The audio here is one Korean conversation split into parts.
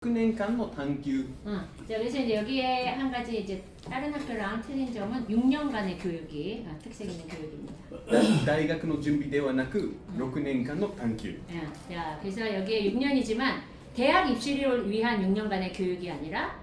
6年間の探究. 자, 그래서 이제 여기에 한 가지 이제 다른 학교랑 틀린 점은 6년간의 교육이 특색 있는 교육입니다. 大学の準備ではなく6年間の探究. 자, 그래서 여기에 6년이지만 대학 입시를 위한 6년간의 교육이 아니라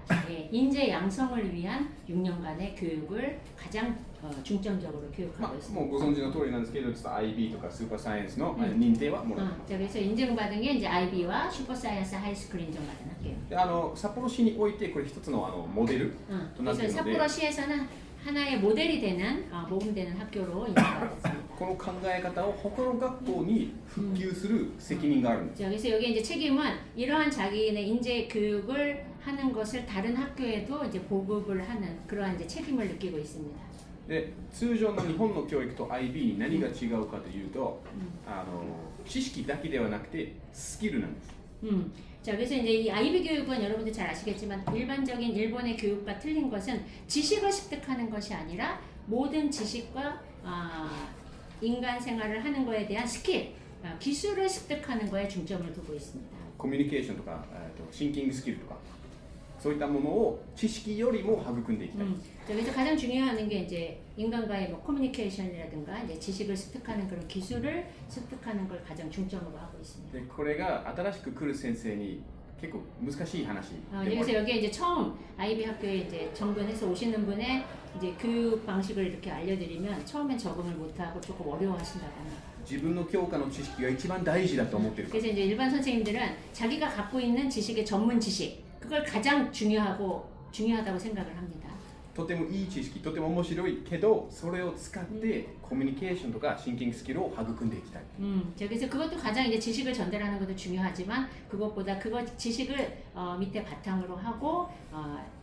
인재 양성을 위한 6년간의 교육을 가장 중점적으로 교육하고 있습니다. もうご存知の通りなんですけど、ちょっと IB とかスーパーサイエンスの認定はもらってます。 자, 그래서 인증받은 게 이제 IB와 슈퍼사이언스 하이스쿨 인정받은 학교예요. で札幌市においてこれ一つのモデルとなっている 그래서 ので、 삿포로시에서는 하나의 모델이 되는 모범되는 학교로 인정받았습니다. この考え方を他の学校に普及する責任があるんです。 자, 그래서 여기 이제 책임은 이러한 자기네 인재 교육을 하는 것을 다른 학교에도 이제 보급을 하는 그러한 이제 책임을 느끼고 있습니다. で通常の日本の教育と IB に何が違うかというと、知識だけではなくてスキルなんです。 자, 그래서 이제 이 IB 교육은 여러분들 잘 아시겠지만 일반적인 일본의 교육과 틀린 것은 지식을 습득하는 것이 아니라 모든 지식과 인간 생활을 하는 것에 대한 스킬, 기술을 습득하는 것에 중점을 두고 있습니다. コミュニケーションとか、シンキングスキルとかそういったものを知識よりも育んでいきたい。 자, 그래서 가장 중요한 게 이제 인간과의 뭐 커뮤니케이션이라든가 이제 지식을 습득하는 그런 기술을 습득하는 걸 가장 중점으로 하고 있습니다. でこれが新しく来る先生に結構難しい話でもある。 그래서 여기에 이제 처음 IB 학교에 이제 정근해서 오시는 분의 이제 교육 방식을 이렇게 알려드리면 처음엔 적응을 못하고 조금 어려워하신다고 합니다. 自分の教科の知識が一番大事だと思ってるから。 그래서 이제 일반 선생님들은 자기가 갖고 있는 지식의 전문 지식 그걸 가장 중요하다고 생각을 합니다. とてもいい知識、とても面白いけど、それを使ってコミュニケーションとかシンキングスキルを育んでいきたい。 자, 그래서 그것도 가장 이제 지식을 전달하는 것도 중요하지만 그것보다 그거 지식을 밑에 바탕으로 하고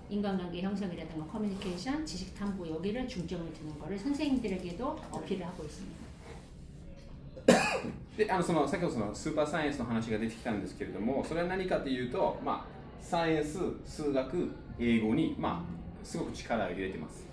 인간관계 형성이라든가 커뮤니케이션, 지식 탐구 여기를 중점을 두는 것을 선생님들에게도 어필을 하고 있습니다. で、先ほどスーパーサイエンスの話が出てきたんですけれども、それは何かというと、サイエンス、数学、英語にすごく力を入れてます。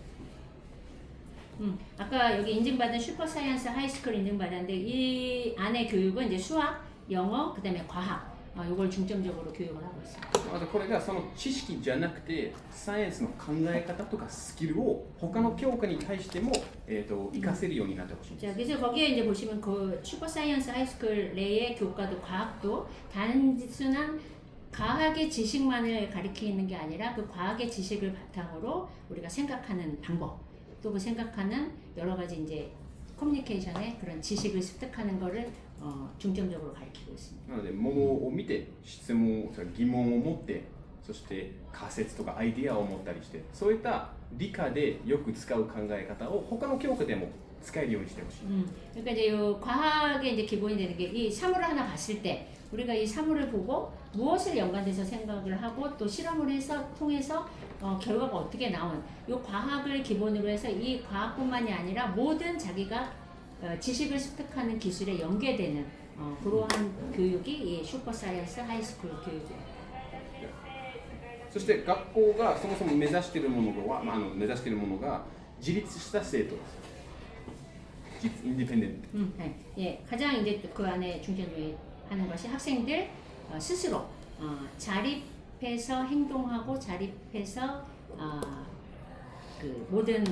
아까 여기 인증받은 슈퍼사이언스 하이스쿨 인증받았는데 이 안에 교육은 이제 수학, 영어, 그다음에 과학 이걸 중점적으로 교육을 하고 있습니다. これがその知識じゃなくて、サイエンスの考え方とかスキルを他の教科に対しても活かせるようになってほしいんです。 자, 그래서 거기에 이제 보시면 그 슈퍼사이언스 하이스쿨 내의 교과도 과학도 단순한 과학의 지식만을 가리키는 게 아니라 그 과학의 지식을 바탕으로 우리가 생각하는 방법 또 그 생각하는 여러 가지 이제 커뮤니케이션의 그런 지식을 습득하는 거를 중점적으로 가리키고 있습니다. なので桃を見て質問疑問を持ってそして仮説とかアイディアを持ったりしてそういった理科でよく使う考え方を他の教科でも使えるようにしてほしい。 그러니까 이제 이 과학의 이제 기본이 되는 게 이 사물을 하나 봤을 때 우리가 이 사물을 보고 무엇을 연관돼서 생각을 하고 또 실험을 해서 통해서 결과가 어떻게 나온 이 과학을 기본으로 해서 이 과학뿐만이 아니라 모든 자기가 지식을 습득하는 기술에 연계되는 그러한 교육이 이 슈퍼사이언스 하이스쿨 교육이에요. そして学校がそもそも目指しているものは、目指しているものが自立した生徒です。인디펜던트. 예, 가장 이제 그 안에 중점하는 것이 학생들 스스로 자립해서 행동하고 자립해서 그 모든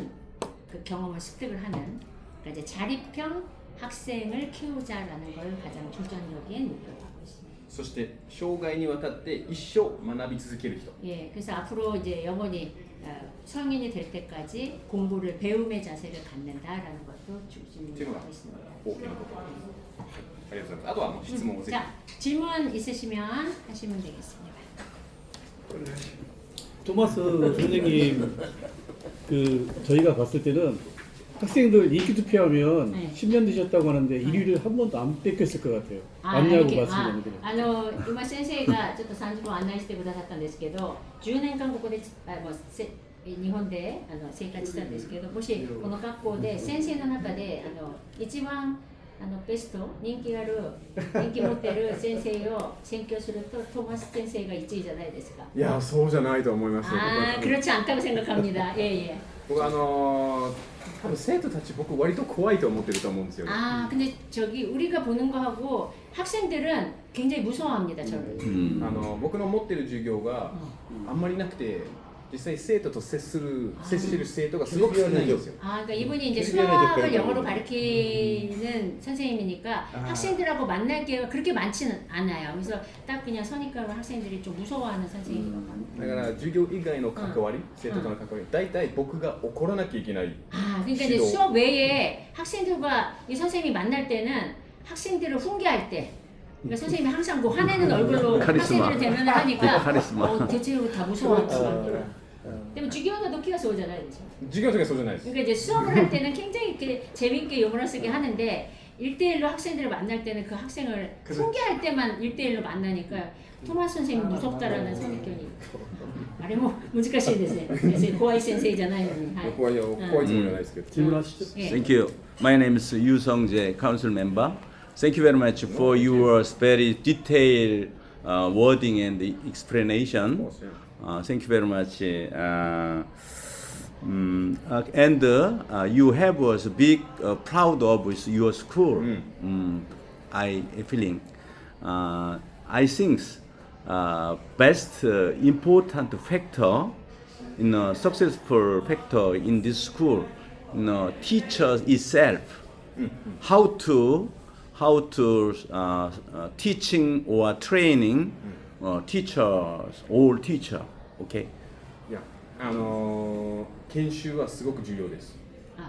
그 경험을 습득을 하는 그러니까 이제 자립형 학생을 키우자라는 걸 가장 중점적인 목표로 하고 있습니다. そして生涯にわたって一生学び続ける人。 예, 그래서 앞으로 이제 영원히 성인이 될 때까지 공부를 배움의 자세를 갖는다라는 것도 중심으로 하고 있습니다. 大きなこと。はい、ありがとうございます。あとは質問をぜひ。 자, 질문 있으시면 하시면 되겠습니다. 토마스 선생님, 저희가 봤을 때는 학생들 인기 투표하면 네. 10년 되셨다고 하는데 1위를 한 번도 안 뺏겼을 것 같아요. 맞냐고 말씀드렸는데. 今先生がちょっと30分案内してくださったんですけど、10年間ここで日本で生活したんですけど、もしこの学校で先生の中で一番ベスト人気持ってる先生を選挙するとトーマス先生が1位じゃないですか。いやそうじゃないと思いますよ。 그렇지 않다고 생각합니다. 예. 僕多分生徒たち僕割と怖いと思ってると思うんですよ。 근데 저기 우리가 보는 거하고 학생들은 굉장히 무서워합니다, 저를. 僕の持ってる授業があんまりなくて、実際生徒と接してる生徒がすごく少ないんですよ。 그러니까 이분이 이제 수학을 영어로 가르치는 선생님이니까 학생들하고 만날 기회가 그렇게 많지는 않아요. 그래서 딱 그냥 선입견으로 학생들이 좀 무서워하는 선생님이라고 합니다. だから授業以外の関わり、生徒との関わり、大体僕が怒らなきゃいけない。 그러니까 이제 수업 외에 학생들과 이 선생님이 만날 때는 학생들을 훈계할 때. 그러니까 선생님이 항상 그 화내는 얼굴로 학생들을 대면을 하니까 대체 다 무서워하지. 근데 주기원도 높이가 쏘잖아요, 그렇죠? 授業の時はそうじゃないです。 그러니까 이제 수업을 할 때는 굉장히 이렇게 재밌게 유머러스하게 하는데 1대1로 학생들을 만날 때는 그 학생을 훈계할 때만 1대1로 만나니까 토마스 선생님 무섭다라는 선입견이. あれも難しいですね。先生怖い先生じゃないのに。はい。怖いつもりはないですけど。 질문하시죠. Thank you. My name is Yu Sung-jae, council member. Thank you very much for your very detailed wording and explanation. Thank you very much. And you have a big proud of your school. I feeling. I think best important factor in a successful factor in this school, teachers itself, how to teaching or training teachers, all teacher, okay? いや研修はすごく重要です。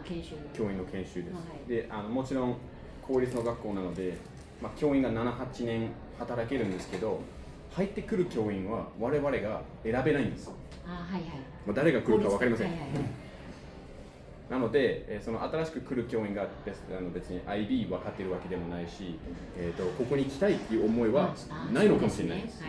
研修。教員の研修です。はい。でもちろん公立の学校なので、教員が7、8年働けるんですけど、入ってくる教員は我々が選べないんです。はいはい。誰が来るか分かりません。はいはいはい。なので、その新しく来る教員が別に IB 分かっているわけでもないし、ここに来たいっていう思いはないのかもしれないです。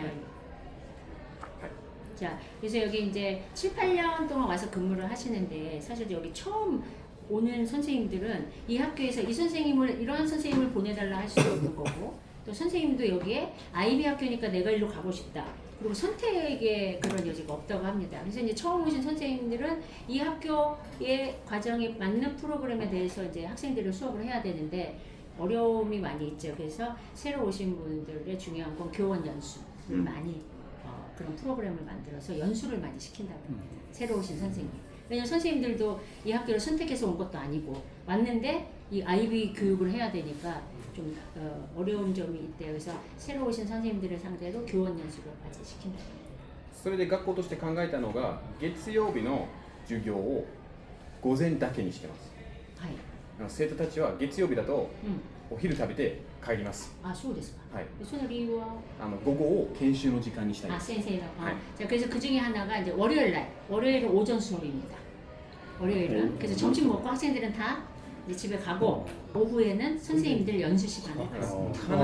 자, 그래서 여기 이제 7, 8년 동안 와서 근무를 하시는데 사실 여기 처음 오는 선생님들은 이 학교에서 이 선생님을 이런 선생님을 보내달라 할 수도 없는 거고 또 선생님도 여기에 IB 학교니까 내가 일로 가고 싶다. 그리고 선택의 그런 여지가 없다고 합니다. 그래서 이제 처음 오신 선생님들은 이 학교의 과정에 맞는 프로그램에 대해서 이제 학생들을 수업을 해야 되는데 어려움이 많이 있죠. 그래서 새로 오신 분들의 중요한 건 교원 연수를 많이 그런 프로그램을 만들어서 연수를 많이 시킨다고 합니다. 새로 오신 선생님. 왜냐면 선생님들도 이 학교를 선택해서 온 것도 아니고 왔는데 이 IB 교육을 해야 되니까 좀 어려운 점이 있대요. 그래서 새로 오신 선생님들을 상대로 교원 연수를 같이 시킨다고 합니다. それで学校として考えたのが月曜日の授業を午前だけにしてます。はい。生徒たちは月曜日だとお昼食べて帰ります。そうですか。はい。その理由は午後を研修の時間にしたいです。 先生の。 はい。 자, 그래서 그 중에 하나가 이제 월요일은 오전 수업입니다. 월요일은 그래서 점심 먹고 학생들은 다 이제 집에 가고 오후에는 선생님들 연수 시간을 갖습니다. か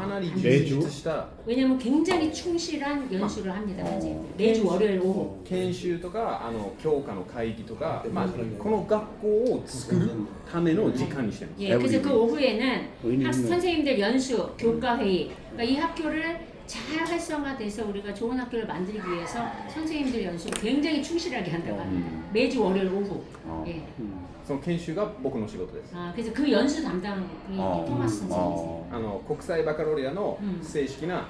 なり充実した 왜냐면 굉장히 충실한 연수를 합니다. 선생님들. 매주 월요일 오후. 研修とか教科の会議とか、この学校を作るための時間にしてます。 예, 그래서 그 오후에는 선생님들 연수, 교과 회의, 그러니까 이 학교를 잘 활성화돼서 우리가 좋은 학교를 만들기 위해서 선생님들 연수를 굉장히 충실하게 한다고 합니다. 매주 월요일 오후. 예. その研修が僕の仕事です。 그래서 그 연수 담당이 토마스 선생님이세요. 国際バカロレアの正式な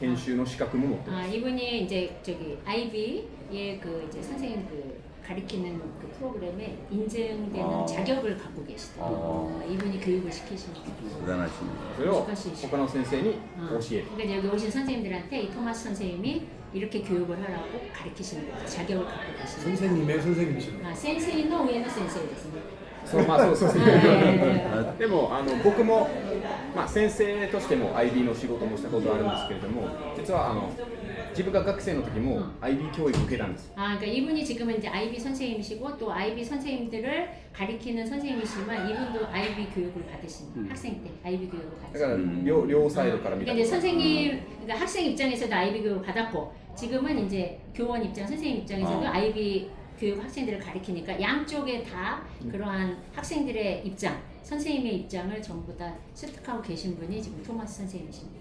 研修の資格も持ってます。 이분이 이제 저기 IB의 그 이제 선생님 그 가리키는 그 프로그램에 인증되는 자격을 갖고 계시더라고요. 이분이 교육을 시키시는 거예요. 대단하시네요. それを他の先生に教える。 그러니까 여기 오신 선생님들한테 이 토마스 선생님이 이렇게 교육을 하라고 가르치시는 거예요. 자격을 갖고 계시는 선생님의 선생님이시네. 센세이노 우에노 센세이ですね. そうでも僕も先生としても IB の仕事もしたことあるんですけれども、実は自分が学生の時も IB 教育を受けたんです。 그러니까 이분이 지금은 이제 IB 선생님이시고 또 IB 선생님들을 가리키는 선생님이시지만 이분도 IB 교육을 받으신 학생 때 IB 교육을 だから 받으신. 両サイドから見た 그러니까 이제 선생님, 그러니까 학생 입장에서도 IB 교육을 받았고 지금은 이제 교원 입장, 선생님 입장에서도 IB 교육 학생들을 가리키니까 양쪽에 다 그러한 학생들의 입장, 선생님의 입장을 전부 다 습득하고 계신 분이 지금 토마스 선생님이십니다.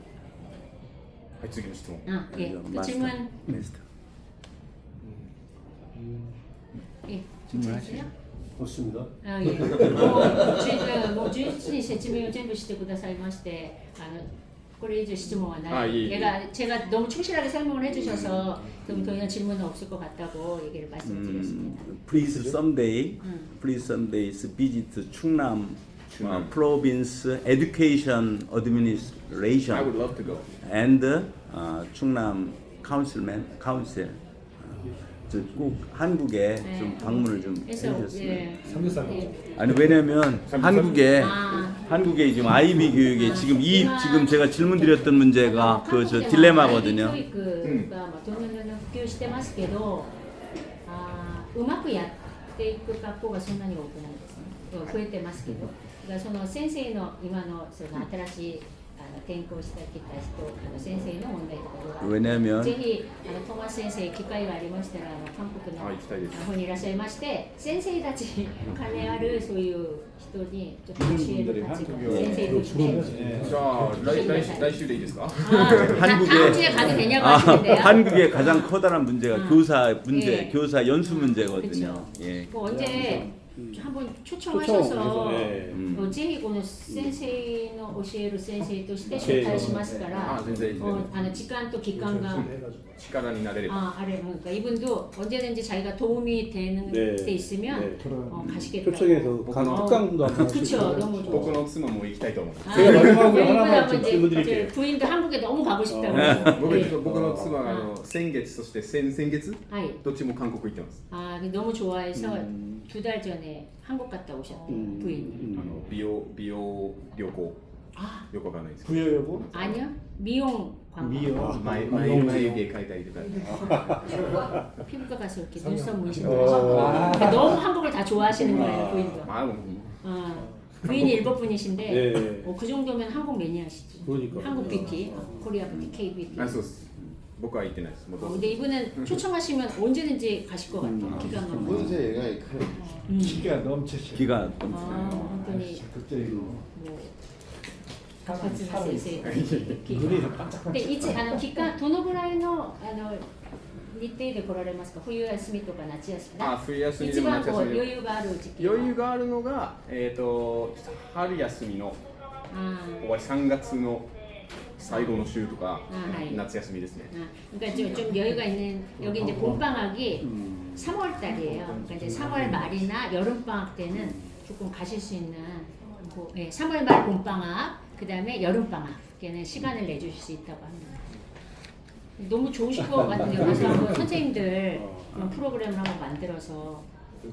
はい次の質問 아, 예. 그 질문 마스터. 예. 질문하세요. 없습니다. 아, 예.もう忠実に説明を全部してくださいまして、これ以上質問はない。 아, 예. 제가 너무 충실하게 설명을 해주셔서 그럼 더 이상 질문은 없을 것 같다고 얘기를 말씀드렸습니다. Please someday, please someday visit 충남 province education I would administration love to go and 충남 council. 꼭 한국에 네. 좀 방문을 좀 그래서 해주셨으면. 예. 삼겹살. 예. 아니 왜냐면 한국에 아. 한국에 지금 아이비 교육에 지금 제가 질문드렸던 문제가 그 저 딜레마거든요. 教育がどんどん普及してますけど、うまくやっていく学校がそんなに多くないですね。増えてますけど、だからその先生の今のその新しい転校してきた人、先生の問題とかが、 왜냐면 ぜひトマス先生機会がありましたら韓国のあ行きたいです方にいらっしゃいまして、先生たち金あるそういう人にちょっと教える立場、先生として。じゃあ来週でいいですか 다음 주에 가도 되냐고 하시는데요. 한국의 가장 커다란 문제가 교사 문제, 예. 교사 연수 문제거든요. 그쵸. 예. 뭐 언제 한번 초청하셔서 네. ぜひこの先生の教える先生として招待しますからあ全然いいです時間と期間が力になれれば 그러니까 이분도 언제든지 자기가 도움이 되는 네. 데 있으면 네. 가시겠다고. 초청해서 특강도 한번 그쵸, 하시고. 너무 좋아. 僕の妻も行きたいと思う 제가 마지막으로 부인분하고 하나만 좀 이제 질문 드릴게요. 부인도 한국에 너무 가고 싶다고. 僕 네. 僕の妻が先月そして先々月 아이. どっちも韓国行ってます 너무 좋아해서 2달 전에 한국 갔다 오셨대요, 부인이. 美容旅行 아, よくわかんないです 부여여고? 아니요, 미용 광고. 미용. 眉毛描いたりとか 피부과 가서 이렇게 눈썹 문신도 하시고. 그러니까 너무 한국을 다 좋아하시는 거예요, 부인도. まあもう 부인이 일본 분이신데 네. 그 정도면 한국 매니아시죠. 그러니까. 한국 뷰티, 코리아 뷰티, K 뷰티. あそうです僕は行ってないですもうどうぞ 근데 이분은 초청하시면 언제든지 가실 것 같아요. 기간만. 문제가 기가 넘치죠. 기가 완전히 극적이고. 뭐 가파츠나 센세이. 눈이 반짝반짝. 근데 이제 기간 どのぐらいの日程で来られますか？冬休みとか夏休み。冬休みで一も番こう余夏休みでも裕がある時期は。余裕があるのが春休みの終わり3月の最後の週とかはい夏休みですね 그러니까 좀 여유가 있는 여기 이제 봄방학이 3월 달이에요. 그러니까 이제 3월 말이나 여름 방학 때는 조금 가실 수 있는 3월 말 봄방학, 그다음에 여름 방학에는 시간을 내주실 수 있다고 합니다. 너무 좋으실 것 같은데요. 그래서 한번 선생님들 그런 프로그램을 한번 만들어서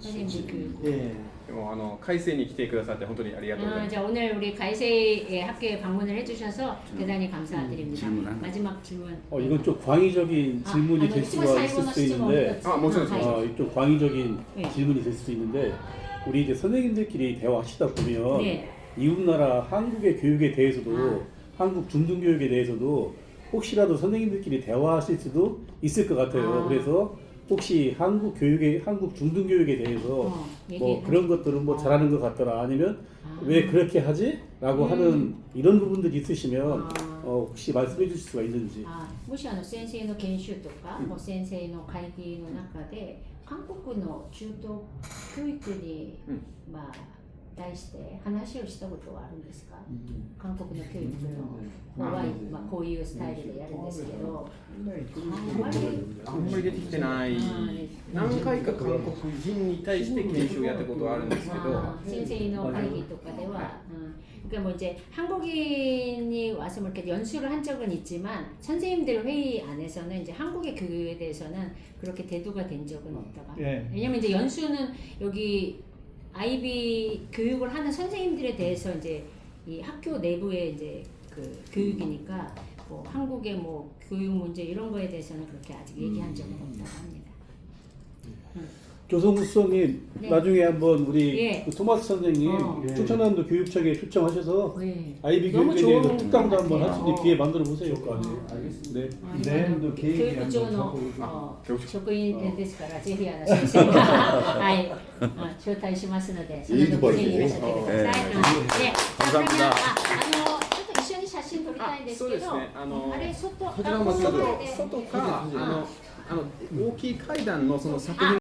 선생님들 교육. 예. でも開成に来てくださって本当にありがとうございます 자, 오늘 우리 가이세의 학교에 방문을 해주셔서 대단히 감사드립니다. 질문 하나. 마지막 질문. 이건 좀 광의적인 질문이 될 수가 있을 수 있는데, 뭐 좀 좀 광의적인 네. 질문이 될 수도 있는데, 우리 이제 선생님들끼리 대화하시다 보면 네. 이웃나라 한국의 교육에 대해서도 한국 중등교육에 대해서도 혹시라도 선생님들끼리 대화하실 수도 있을 것 같아요. 그래서 혹시 한국 교육에 한국 중등교육에 대해서 뭐 얘기해. 그런 것들은 뭐 잘하는 것 같더라 아니면 왜 그렇게 하지? 라고 하는 이런 부분들이 있으시면 혹시 말씀해 주실 수가 있는지. もし先生の研修とか、もう先生の会議の中で韓国の中等教育に、まあ対して話をしたことはあるんですか？韓国の教育の方は、まあこういうスタイルでやるんですけど、あんまり出てきてない何回か韓国人に対して研修をやったことはあるんですけど 선생의会議とかでは, 그러니까 뭐 이제 한국인이 와서 뭐 이렇게 연수를 한 적은 있지만 선생님들 회의 안에서는 이제 한국의 교육에 대해서는 그렇게 대두가 된 적은 없다가. 예. 왜냐면 이제 연수는 여기 IB 교육을 하는 선생님들에 대해서 이제 이 학교 내부의 이제 그 교육이니까 뭐 한국의 뭐 교육 문제 이런 거에 대해서는 그렇게 아직 얘기한 적은 없다고 합니다. 조성우 수석님 네. 나중에 한번 우리 예. 그 토마스 선생님 추천한도 교육청에 초청하셔서 네. 아이비 너무 교육에 대해서 좋은 특강도 것 한번 할 수 있는 같아요. 기회 만들어 보세요. 알겠습니다. 네. 내년도 계획이 교육 한번 쪽은 잡아보고. 職員ですからぜひ先生がはい招待しますのでその時にいらっしゃってください。で、감사합니다. ちょっと一緒に写真撮りたいんですけど、あれ外こちらもちょっと外で外か大きい階段のその作品